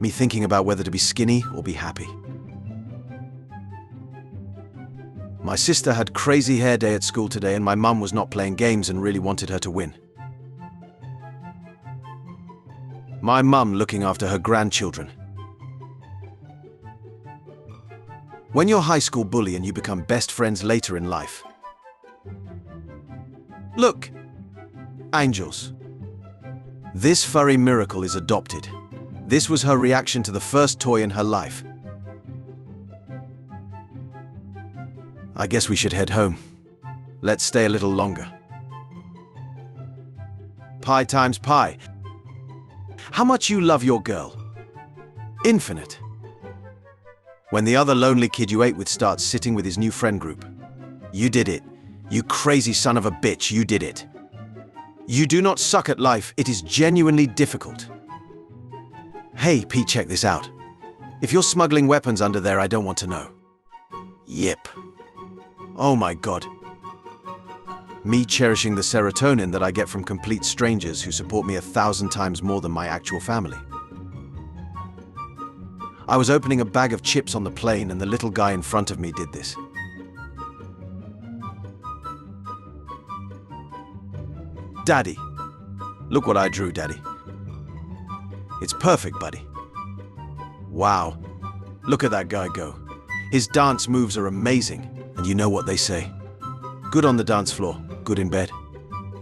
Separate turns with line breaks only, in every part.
Me thinking about whether to be skinny or be happy. My sister had crazy hair day at school today and my mum was not playing games and really wanted her to win. My mum looking after her grandchildren. When you're high school bully and you become best friends later in life. Look, angels. This furry miracle is adopted. This was her reaction to the first toy in her life. I guess we should head home. Let's stay a little longer. Pi times pi. How much you love your girl? Infinite. When the other lonely kid you ate with starts sitting with his new friend group. You did it. You crazy son of a bitch, you did it. You do not suck at life, it is genuinely difficult. Hey, Pete, check this out. If you're smuggling weapons under there, I don't want to know. Yep. Oh my God. Me cherishing the serotonin that I get from complete strangers who support me 1,000 times more than my actual family. I was opening a bag of chips on the plane and the little guy in front of me did this. Daddy. Look what I drew, Daddy. It's perfect, buddy. Wow. Look at that guy go. His dance moves are amazing. And you know what they say. Good on the dance floor, good in bed.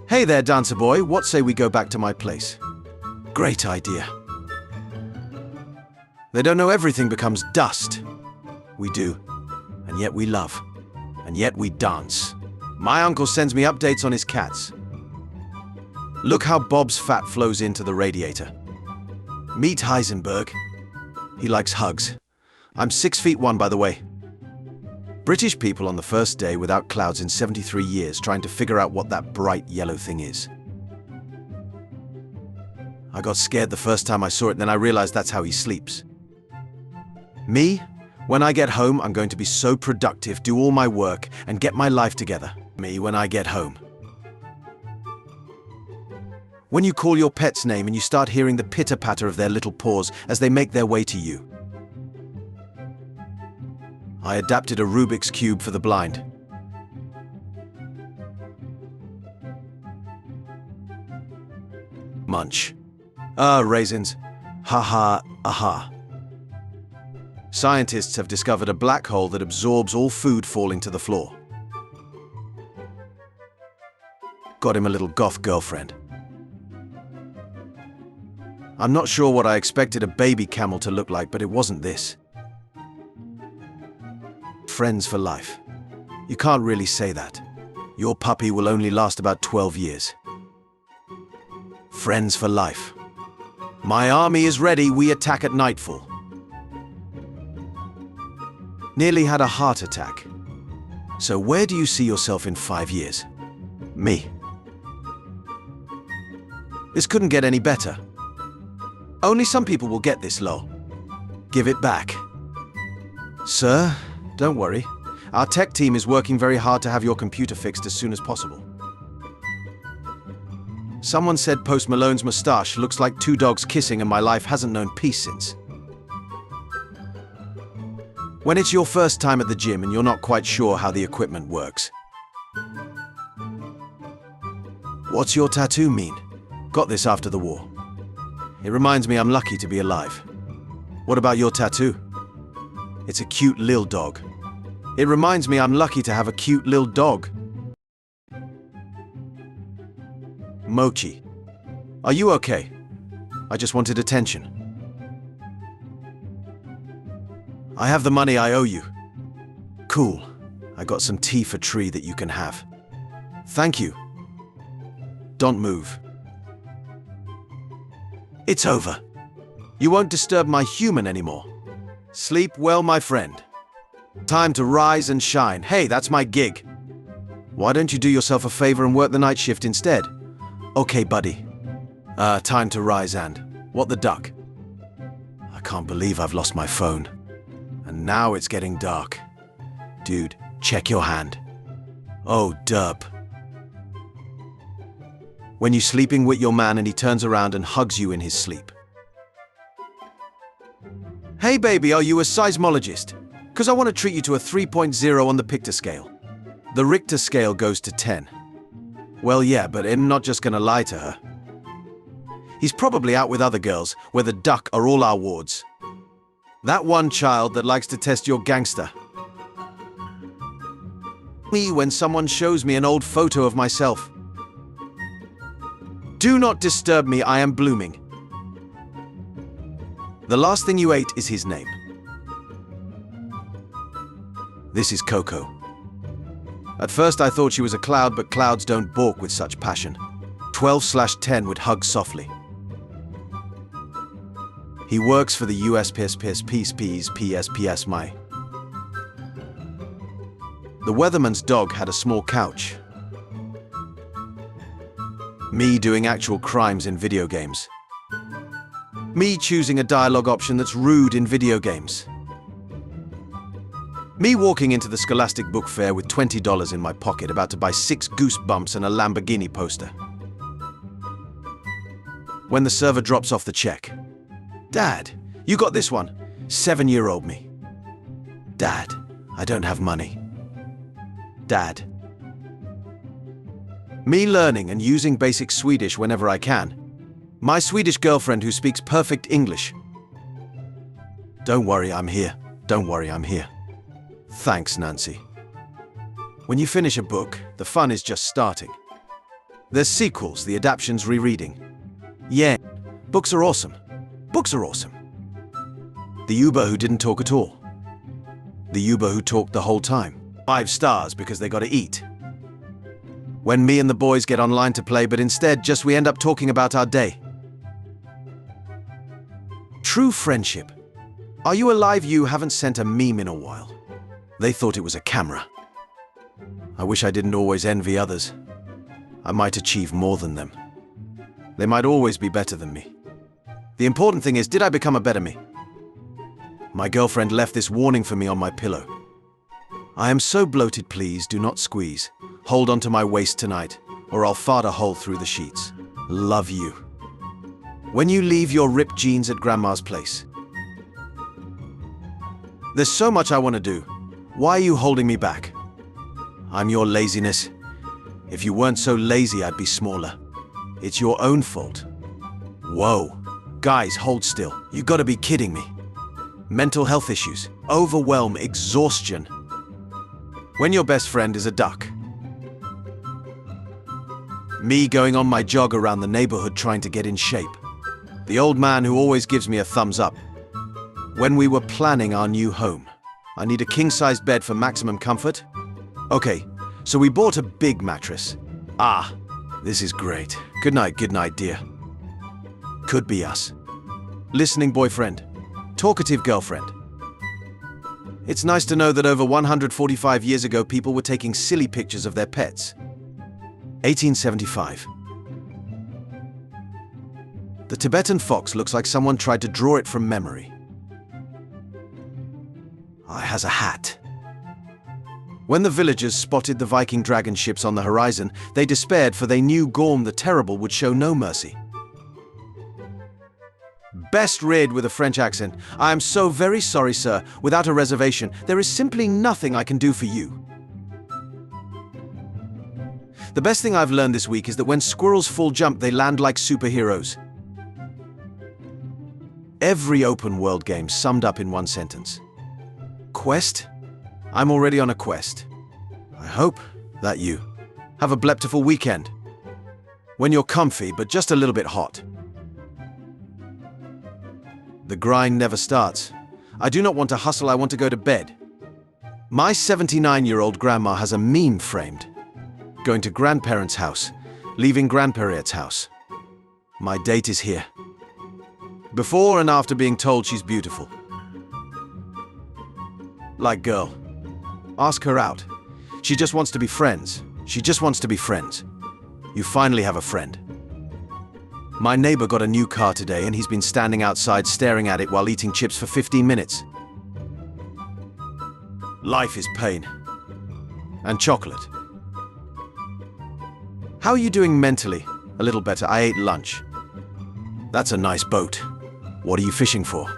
Hey there, dancer boy, what say we go back to my place? Great idea. They don't know everything becomes dust. We do. And yet we love. And yet we dance. My uncle sends me updates on his cats. Look how Bob's fat flows into the radiator. Meet Heisenberg. He likes hugs. I'm 6'1", by the way. British people on the first day without clouds in 73 years trying to figure out what that bright yellow thing is. I got scared the first time I saw it, then I realized that's how he sleeps. Me, when I get home, I'm going to be so productive, do all my work, and get my life together. Me, when I get home. When you call your pet's name and you start hearing the pitter-patter of their little paws as they make their way to you. I adapted a Rubik's Cube for the blind. Munch. Raisins. Ha-ha, aha. Scientists have discovered a black hole that absorbs all food falling to the floor. Got him a little goth girlfriend. I'm not sure what I expected a baby camel to look like, but it wasn't this. Friends for life. You can't really say that. Your puppy will only last about 12 years. Friends for life. My army is ready, we attack at nightfall. Nearly had a heart attack. So where do you see yourself in 5 years? Me. This couldn't get any better. Only some people will get this, lol. Give it back. Sir? Don't worry. Our tech team is working very hard to have your computer fixed as soon as possible. Someone said Post Malone's mustache looks like two dogs kissing and my life hasn't known peace since. When it's your first time at the gym and you're not quite sure how the equipment works. What's your tattoo mean? Got this after the war. It reminds me I'm lucky to be alive. What about your tattoo? It's a cute lil dog. It reminds me I'm lucky to have a cute lil dog. Mochi. Are you okay? I just wanted attention. I have the money I owe you. Cool. I got some tea for tree that you can have. Thank you. Don't move. It's over. You won't disturb my human anymore. Sleep well, my friend. Time to rise and shine. Hey, that's my gig. Why don't you do yourself a favor and work the night shift instead? Okay, buddy. Time to rise and... What the duck? I can't believe I've lost my phone. And now it's getting dark. Dude, check your hand. Oh, derp. When you're sleeping with your man and he turns around and hugs you in his sleep. Hey baby, are you a seismologist? Because I want to treat you to a 3.0 on the Richter scale. The Richter scale goes to 10. Well, yeah, but I'm not just gonna lie to her. He's probably out with other girls, where the duck are all our wards. That one child that likes to test your gangster. Me when someone shows me an old photo of myself. Do not disturb me, I am blooming. The last thing you ate is his name. This is Coco. At first I thought she was a cloud, but clouds don't balk with such passion. 12/10 would hug softly. He works for the USPS my. The weatherman's dog had a small couch. Me doing actual crimes in video games. Me choosing a dialogue option that's rude in video games. Me walking into the Scholastic Book Fair with $20 in my pocket, about to buy 6 Goosebumps and a Lamborghini poster. When the server drops off the check. Dad, you got this one. 7-year-old me. Dad, I don't have money. Dad. Me learning and using basic Swedish whenever I can. My Swedish girlfriend who speaks perfect English. Don't worry, I'm here. Don't worry, I'm here. Thanks, Nancy. When you finish a book, the fun is just starting. There's sequels, the adaptions, rereading. Yeah, books are awesome. Books are awesome. The Uber who didn't talk at all. The Uber who talked the whole time. 5 stars because they gotta eat. When me and the boys get online to play, but instead just we end up talking about our day. True friendship. Are you alive? You haven't sent a meme in a while. They thought it was a camera. I wish I didn't always envy others. I might achieve more than them. They might always be better than me. The important thing is, did I become a better me? My girlfriend left this warning for me on my pillow. I am so bloated, please do not squeeze. Hold onto my waist tonight, or I'll fart a hole through the sheets. Love you. When you leave your ripped jeans at Grandma's place. There's so much I want to do. Why are you holding me back? I'm your laziness. If you weren't so lazy, I'd be smaller. It's your own fault. Whoa. Guys, hold still. You gotta be kidding me. Mental health issues, overwhelm, exhaustion. When your best friend is a duck. Me going on my jog around the neighborhood trying to get in shape. The old man who always gives me a thumbs up. When we were planning our new home. I need a king-sized bed for maximum comfort. Okay, so we bought a big mattress. Ah, this is great. Good night, dear. Could be us. Listening boyfriend. Talkative girlfriend. It's nice to know that over 145 years ago people were taking silly pictures of their pets. 1875. The Tibetan fox looks like someone tried to draw it from memory. It has a hat. When the villagers spotted the Viking dragon ships on the horizon, they despaired, for they knew Gorm the Terrible would show no mercy. Best read with a French accent. I am so very sorry, sir. Without a reservation, there is simply nothing I can do for you. The best thing I've learned this week is that when squirrels full jump, they land like superheroes. Every open world game summed up in one sentence. Quest? I'm already on a quest. I hope that you have a bleptiful weekend. When you're comfy, but just a little bit hot. The grind never starts. I do not want to hustle, I want to go to bed. My 79-year-old grandma has a meme framed. Going to grandparents' house, leaving grandparents' house. My date is here. Before and after being told she's beautiful. Like girl. Ask her out. She just wants to be friends. She just wants to be friends. You finally have a friend. My neighbor got a new car today and he's been standing outside staring at it while eating chips for 15 minutes. Life is pain. And chocolate. How are you doing mentally? A little better. I ate lunch. That's a nice boat. What are you fishing for?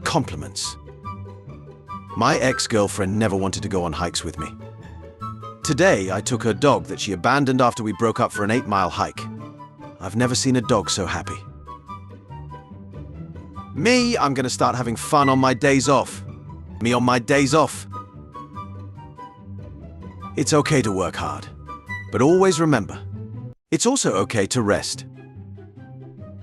Compliments. My ex-girlfriend never wanted to go on hikes with me. Today, I took her dog that she abandoned after we broke up for an 8-mile hike. I've never seen a dog so happy. Me, I'm gonna start having fun on my days off. Me on my days off. It's okay to work hard, but always remember, it's also okay to rest.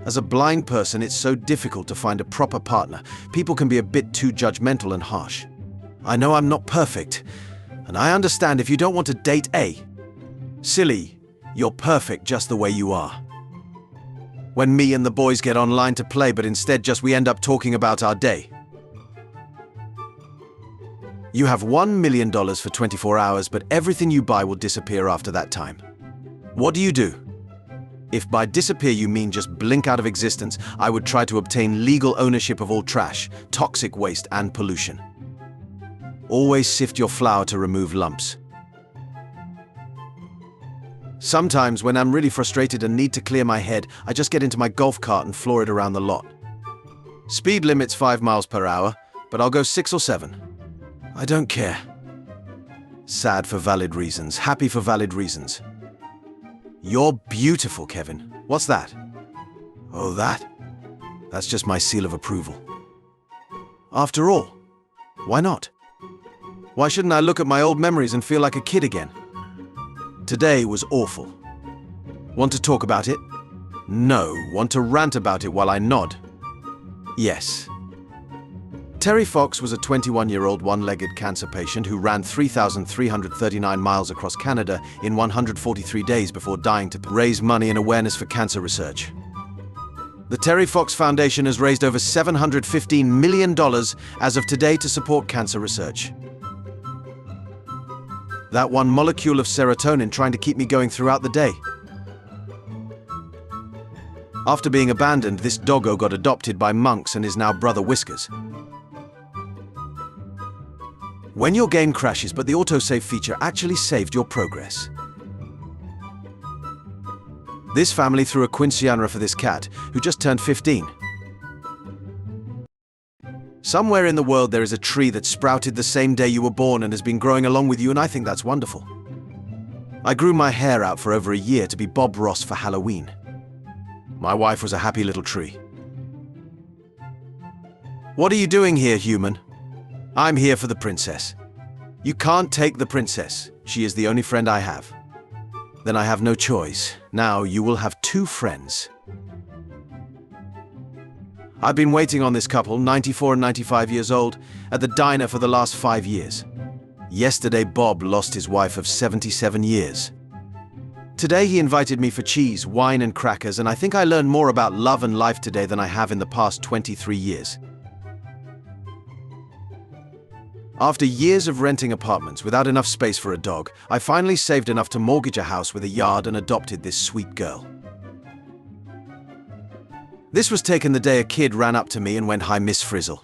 As a blind person, it's so difficult to find a proper partner. People can be a bit too judgmental and harsh. I know I'm not perfect, and I understand if you don't want to date silly, you're perfect just the way you are. When me and the boys get online to play, but instead we end up talking about our day. You have $1 million for 24 hours, but everything you buy will disappear after that time. What do you do? If by disappear you mean just blink out of existence, I would try to obtain legal ownership of all trash, toxic waste, and pollution. Always sift your flour to remove lumps. Sometimes when I'm really frustrated and need to clear my head, I just get into my golf cart and floor it around the lot. Speed limit's 5 miles per hour, but I'll go 6 or 7. I don't care. Sad for valid reasons, happy for valid reasons. You're beautiful, Kevin. What's that? Oh, that's just my seal of approval. After all, why not? Why shouldn't I look at my old memories and feel like a kid again? Today was awful. Want to talk about it? No. Want to rant about it while I nod? Yes. Terry Fox was a 21-year-old one-legged cancer patient who ran 3,339 miles across Canada in 143 days before dying to raise money and awareness for cancer research. The Terry Fox Foundation has raised over $715 million as of today to support cancer research. That one molecule of serotonin trying to keep me going throughout the day. After being abandoned, this doggo got adopted by monks and is now Brother Whiskers. When your game crashes but the autosave feature actually saved your progress. This family threw a quinceañera for this cat, who just turned 15. Somewhere in the world there is a tree that sprouted the same day you were born and has been growing along with you, and I think that's wonderful. I grew my hair out for over a year to be Bob Ross for Halloween. My wife was a happy little tree. What are you doing here, human? I'm here for the princess. You can't take the princess. She is the only friend I have. Then I have no choice. Now you will have 2 friends. I've been waiting on this couple, 94 and 95 years old, at the diner for the last 5 years. Yesterday, Bob lost his wife of 77 years. Today, he invited me for cheese, wine, and crackers, and I think I learned more about love and life today than I have in the past 23 years. After years of renting apartments without enough space for a dog, I finally saved enough to mortgage a house with a yard and adopted this sweet girl. This was taken the day a kid ran up to me and went, "Hi, Miss Frizzle."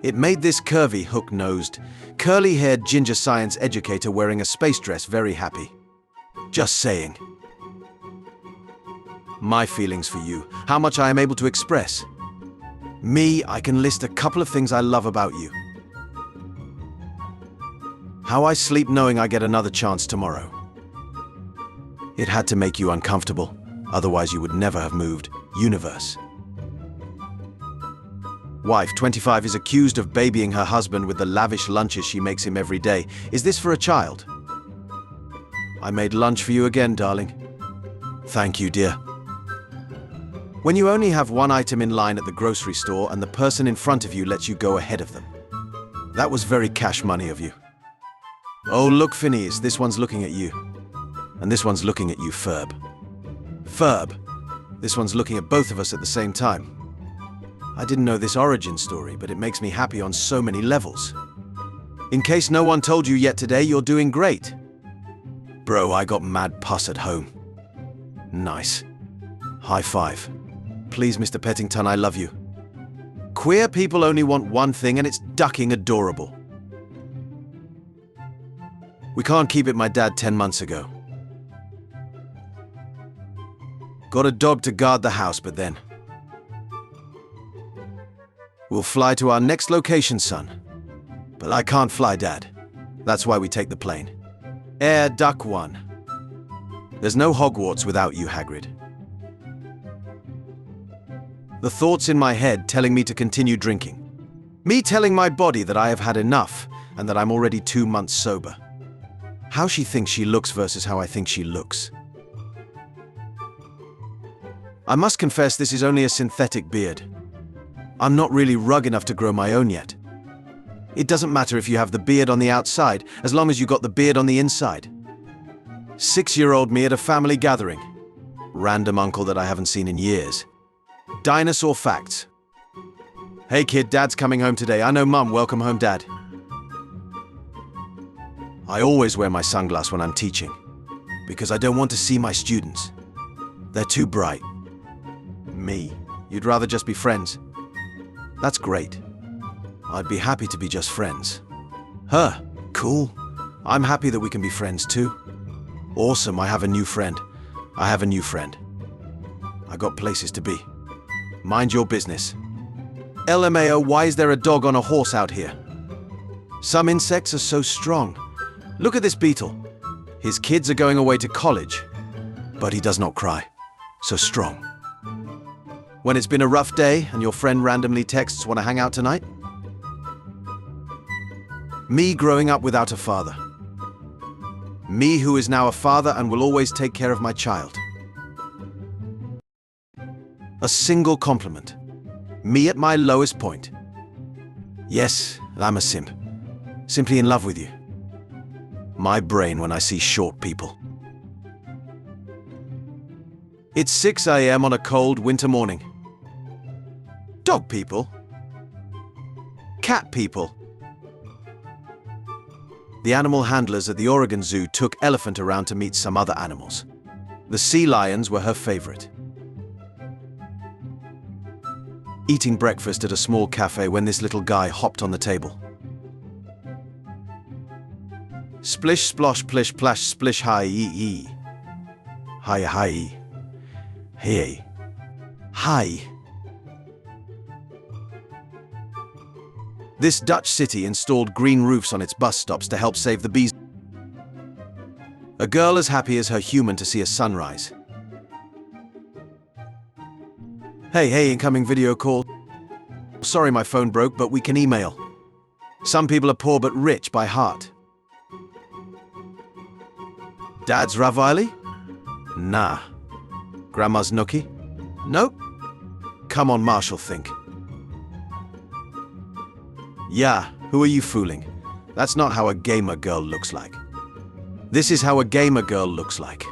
It made this curvy, hook-nosed, curly-haired ginger science educator wearing a space dress very happy. Just saying. My feelings for you, how much I am able to express. Me, I can list a couple of things I love about you. How I sleep knowing I get another chance tomorrow. It had to make you uncomfortable, otherwise you would never have moved. Universe. Wife, 25, is accused of babying her husband with the lavish lunches she makes him every day. Is this for a child? I made lunch for you again, darling. Thank you, dear. When you only have one item in line at the grocery store and the person in front of you lets you go ahead of them. That was very cash money of you. Oh, look, Phineas, this one's looking at you. And this one's looking at you, Ferb. Ferb. This one's looking at both of us at the same time. I didn't know this origin story, but it makes me happy on so many levels. In case no one told you yet today, you're doing great. Bro, I got mad pus at home. Nice. High five. Please, Mr. Pettington, I love you. Queer people only want one thing, and it's ducking adorable. We can't keep it my dad 10 months ago. Got a dog to guard the house, but then... We'll fly to our next location, son. But I can't fly, Dad. That's why we take the plane. Air Duck 1. There's no Hogwarts without you, Hagrid. The thoughts in my head telling me to continue drinking. Me telling my body that I have had enough and that I'm already 2 months sober. How she thinks she looks versus how I think she looks. I must confess this is only a synthetic beard. I'm not really rug enough to grow my own yet. It doesn't matter if you have the beard on the outside, as long as you got the beard on the inside. 6-year-old me at a family gathering. Random uncle that I haven't seen in years. Dinosaur facts. Hey kid, Dad's coming home today. I know Mum, welcome home, Dad. I always wear my sunglasses when I'm teaching, because I don't want to see my students. They're too bright. Me, you'd rather just be friends? That's great. I'd be happy to be just friends. Her, cool. I'm happy that we can be friends too. Awesome, I have a new friend. I have a new friend. I got places to be. Mind your business. LMAO, why is there a dog on a horse out here? Some insects are so strong. Look at this beetle. His kids are going away to college, but he does not cry. So strong. When it's been a rough day and your friend randomly texts, "Want to hang out tonight?" Me growing up without a father. Me who is now a father and will always take care of my child. A single compliment. Me at my lowest point. Yes, I'm a simp. Simply in love with you. My brain when I see short people. It's 6 a.m. on a cold winter morning. Dog people. Cat people. The animal handlers at the Oregon Zoo took Elephant around to meet some other animals. The sea lions were her favorite. Eating breakfast at a small cafe when this little guy hopped on the table. Splish, splosh, plish, plash, splish, hi, ee. Hi, hi. Hey. Hi. This Dutch city installed green roofs on its bus stops to help save the bees. A girl as happy as her human to see a sunrise. Hey, incoming video call. Sorry my phone broke, but we can email. Some people are poor but rich by heart. Dad's Ravioli? Nah. Grandma's Nookie? Nope. Come on, Marshall, think. Yeah, who are you fooling? That's not how a gamer girl looks like. This is how a gamer girl looks like.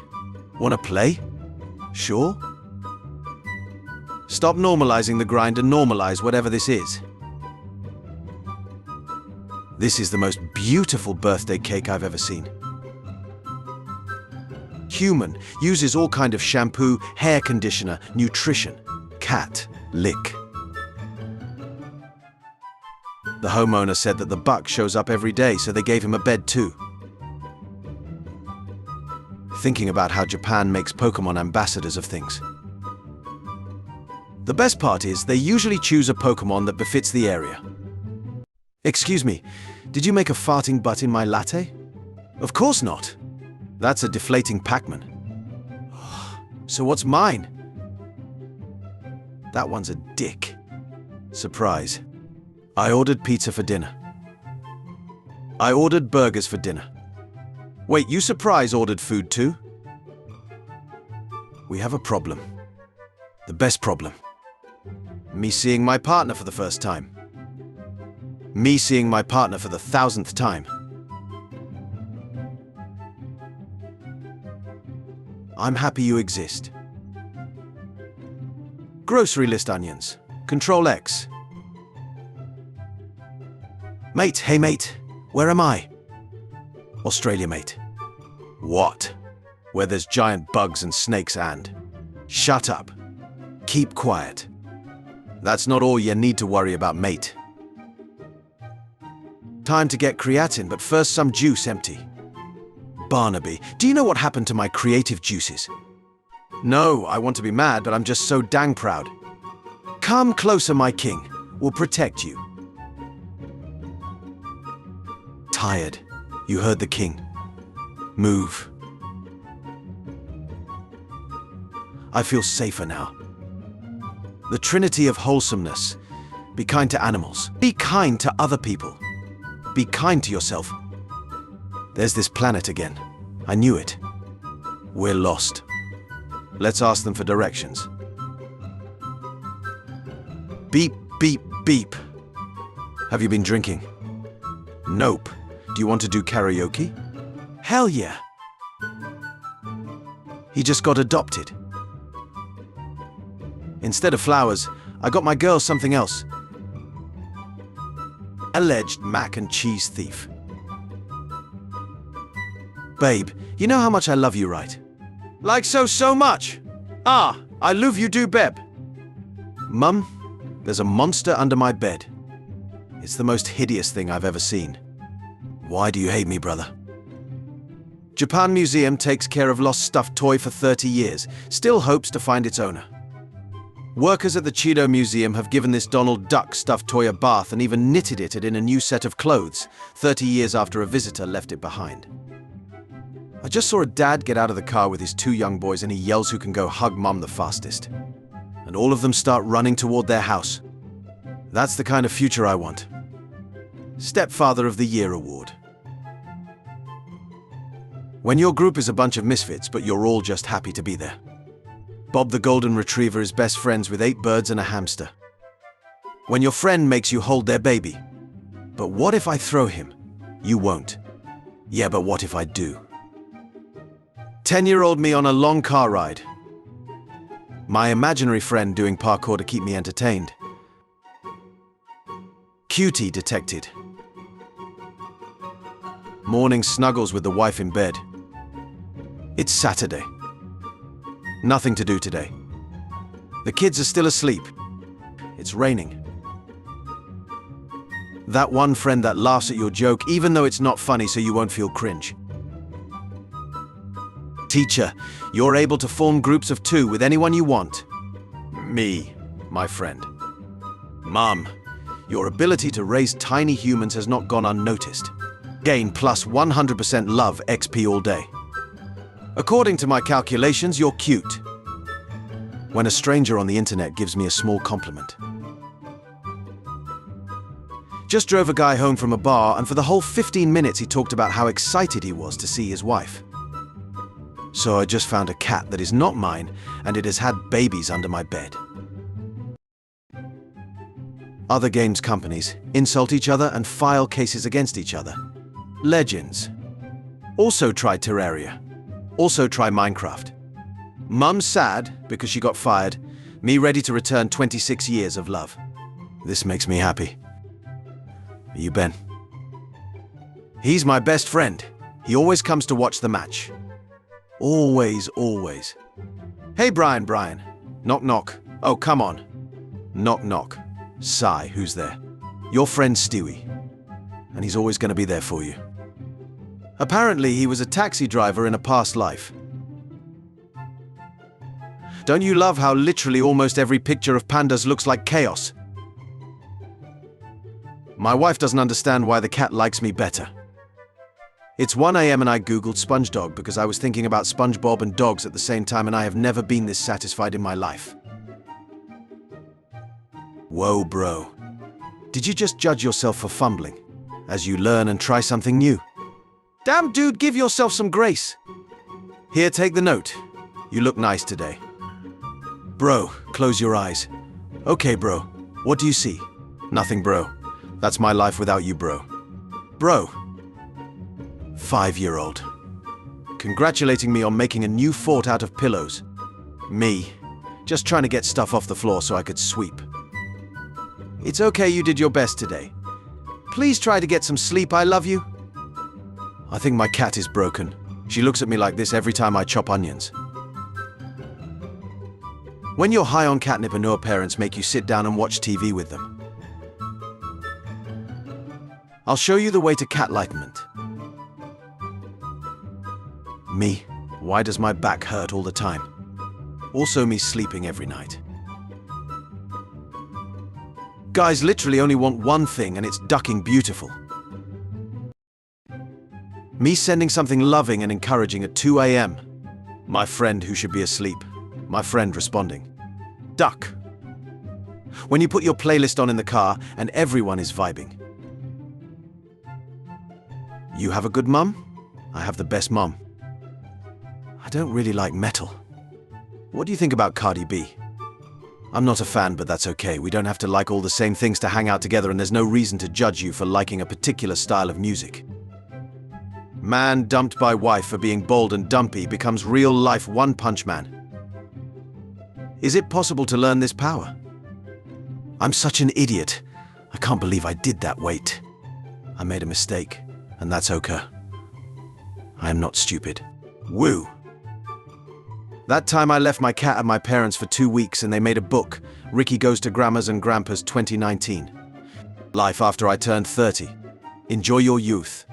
Wanna play? Sure? Stop normalizing the grind and normalize whatever this is. This is the most beautiful birthday cake I've ever seen. Human uses all kind of shampoo, hair conditioner, nutrition. Cat, lick. The homeowner said that the buck shows up every day, so they gave him a bed too. Thinking about how Japan makes Pokemon ambassadors of things. The best part is they usually choose a Pokemon that befits the area. Excuse me, did you make a farting butt in my latte? Of course not. That's a deflating Pac-Man. So what's mine? That one's a dick. Surprise. I ordered pizza for dinner. I ordered burgers for dinner. Wait, you surprise ordered food too? We have a problem. The best problem. Me seeing my partner for the first time. Me seeing my partner for the 1000th time. I'm happy you exist. Grocery list onions. Control X. Mate, hey mate, where am I? Australia, mate. What? Where there's giant bugs and snakes and... Shut up. Keep quiet. That's not all you need to worry about, mate. Time to get creatine, but first some juice empty. Barnaby, do you know what happened to my creative juices? No, I want to be mad, but I'm just so dang proud. Come closer, my king. will protect you. Tired. You heard the king. Move. I feel safer now. The trinity of wholesomeness. Be kind to animals. Be kind to other people. Be kind to yourself. There's this planet again. I knew it. We're lost. Let's ask them for directions. Beep, beep, beep. Have you been drinking? Nope. Do you want to do karaoke? Hell yeah. He just got adopted. Instead of flowers, I got my girl something else. Alleged mac and cheese thief. Babe, you know how much I love you, right? Like so much! Ah, I love you do, babe. Mum, there's a monster under my bed. It's the most hideous thing I've ever seen. Why do you hate me, brother? Japan Museum takes care of lost stuffed toy for 30 years, still hopes to find its owner. Workers at the Cheeto Museum have given this Donald Duck stuffed toy a bath and even knitted it in a new set of clothes, 30 years after a visitor left it behind. I just saw a dad get out of the car with his 2 young boys and he yells who can go hug mum the fastest. And all of them start running toward their house. That's the kind of future I want. Stepfather of the Year award. When your group is a bunch of misfits, but you're all just happy to be there. Bob the Golden Retriever is best friends with 8 birds and a hamster. When your friend makes you hold their baby. But what if I throw him? You won't. Yeah, but what if I do? 10-year-old me on a long car ride. My imaginary friend doing parkour to keep me entertained. Cutie detected. Morning snuggles with the wife in bed. It's Saturday. Nothing to do today. The kids are still asleep. It's raining. That one friend that laughs at your joke even though it's not funny so you won't feel cringe. Teacher, you're able to form groups of 2 with anyone you want. Me, my friend. Mom, your ability to raise tiny humans has not gone unnoticed. Gain plus 100% love XP all day. According to my calculations, you're cute. When a stranger on the internet gives me a small compliment. Just drove a guy home from a bar and for the whole 15 minutes he talked about how excited he was to see his wife. So I just found a cat that is not mine and it has had babies under my bed. Other games companies insult each other and file cases against each other. Legends. Also try Terraria. Also try Minecraft. Mum sad because she got fired. Me ready to return 26 years of love. This makes me happy. Are you Ben? He's my best friend. He always comes to watch the match. Always, always. Hey Brian. Knock knock. Oh, come on. Knock knock. Sigh, who's there? Your friend Stewie. And he's always going to be there for you. Apparently, he was a taxi driver in a past life. Don't you love how literally almost every picture of pandas looks like chaos? My wife doesn't understand why the cat likes me better. It's 1 AM and I googled sponge dog because I was thinking about SpongeBob and dogs at the same time and I have never been this satisfied in my life. Whoa, bro. Did you just judge yourself for fumbling as you learn and try something new? Damn, dude, give yourself some grace. Here, take the note. You look nice today. Bro, close your eyes. Okay, bro. What do you see? Nothing, bro. That's my life without you, bro. Bro. 5-year-old. Congratulating me on making a new fort out of pillows. Me. Just trying to get stuff off the floor so I could sweep. It's okay you did your best today. Please try to get some sleep, I love you. I think my cat is broken. She looks at me like this every time I chop onions. When you're high on catnip and no parents make you sit down and watch TV with them. I'll show you the way to catlightenment. Me, why does my back hurt all the time? Also me sleeping every night. Guys literally only want one thing, and it's ducking beautiful. Me sending something loving and encouraging at 2 a.m. My friend who should be asleep. My friend responding. Duck. When you put your playlist on in the car and everyone is vibing. You have a good mum? I have the best mum. I don't really like metal. What do you think about Cardi B? I'm not a fan, but that's okay. We don't have to like all the same things to hang out together, and there's no reason to judge you for liking a particular style of music. Man dumped by wife for being bold and dumpy becomes real-life one-punch man. Is it possible to learn this power? I'm such an idiot. I can't believe I did that. Wait. I made a mistake, and that's okay. I am not stupid. Woo! That time I left my cat at my parents' for 2 weeks and they made a book, Ricky Goes to Grandma's and Grandpa's 2019. Life after I turned 30. Enjoy your youth.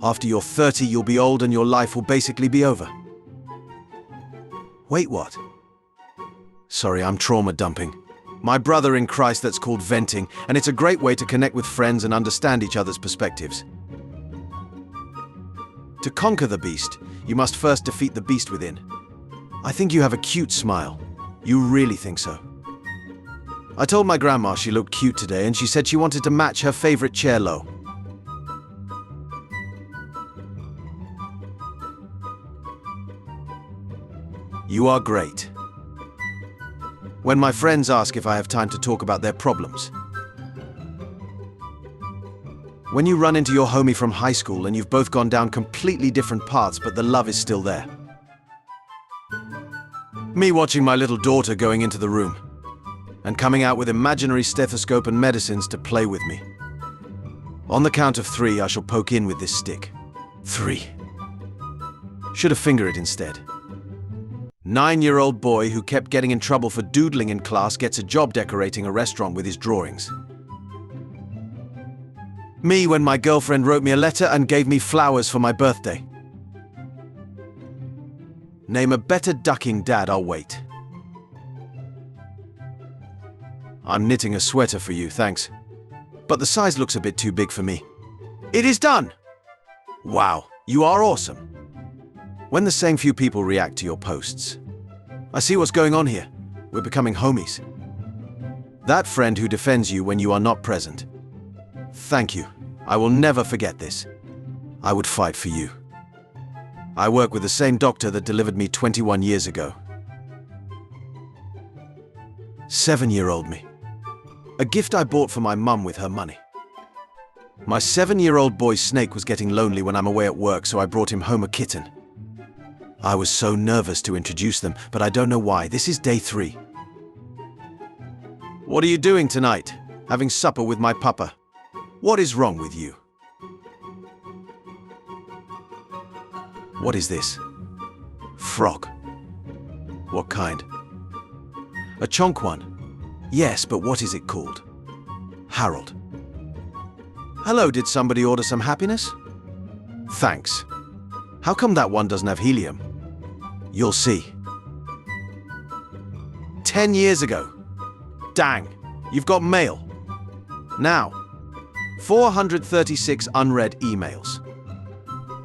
After you're 30, you'll be old and your life will basically be over. Wait, what? Sorry, I'm trauma dumping. My brother in Christ, that's called venting, and it's a great way to connect with friends and understand each other's perspectives. To conquer the beast, you must first defeat the beast within. I think you have a cute smile. You really think so? I told my grandma she looked cute today and she said she wanted to match her favorite chair low. You are great. When my friends ask if I have time to talk about their problems. When you run into your homie from high school and you've both gone down completely different paths, but the love is still there. Me watching my little daughter going into the room and coming out with imaginary stethoscope and medicines to play with me. On the count of 3, I shall poke in with this stick. 3. Should have fingered it instead. 9-year-old boy who kept getting in trouble for doodling in class gets a job decorating a restaurant with his drawings. Me when my girlfriend wrote me a letter and gave me flowers for my birthday. Name a better ducking dad, I'll wait. I'm knitting a sweater for you, thanks. But the size looks a bit too big for me. It is done! Wow, you are awesome. When the same few people react to your posts. I see what's going on here. We're becoming homies. That friend who defends you when you are not present. Thank you. I will never forget this. I would fight for you. I work with the same doctor that delivered me 21 years ago. 7-year-old me. A gift I bought for my mum with her money. My 7-year-old boy Snake was getting lonely when I'm away at work, so I brought him home a kitten. I was so nervous to introduce them, but I don't know why. This is day 3. What are you doing tonight? Having supper with my papa. What is wrong with you? What is this? Frog. What kind? A chonk one. Yes, but what is it called? Harold. Hello, did somebody order some happiness? Thanks. How come that one doesn't have helium? You'll see. 10 years ago. Dang, you've got mail. Now, 436 unread emails.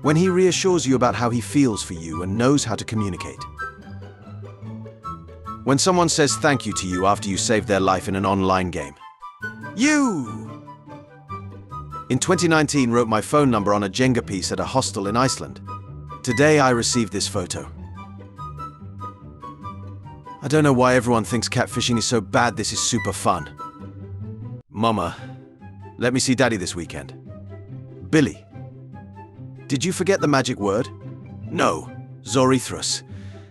When he reassures you about how he feels for you and knows how to communicate. When someone says thank you to you after you saved their life in an online game. You! In 2019, wrote my phone number on a Jenga piece at a hostel in Iceland. Today I received this photo. I don't know why everyone thinks catfishing is so bad. This is super fun. Mama, let me see Daddy this weekend. Billy. Did you forget the magic word? No, Zorithros.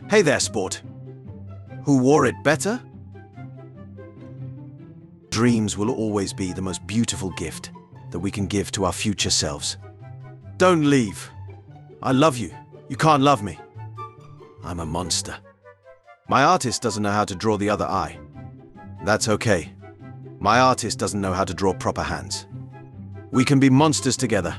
Hey there, sport. Who wore it better? Dreams will always be the most beautiful gift that we can give to our future selves. Don't leave. I love you. You can't love me. I'm a monster. My artist doesn't know how to draw the other eye. That's okay. My artist doesn't know how to draw proper hands. We can be monsters together.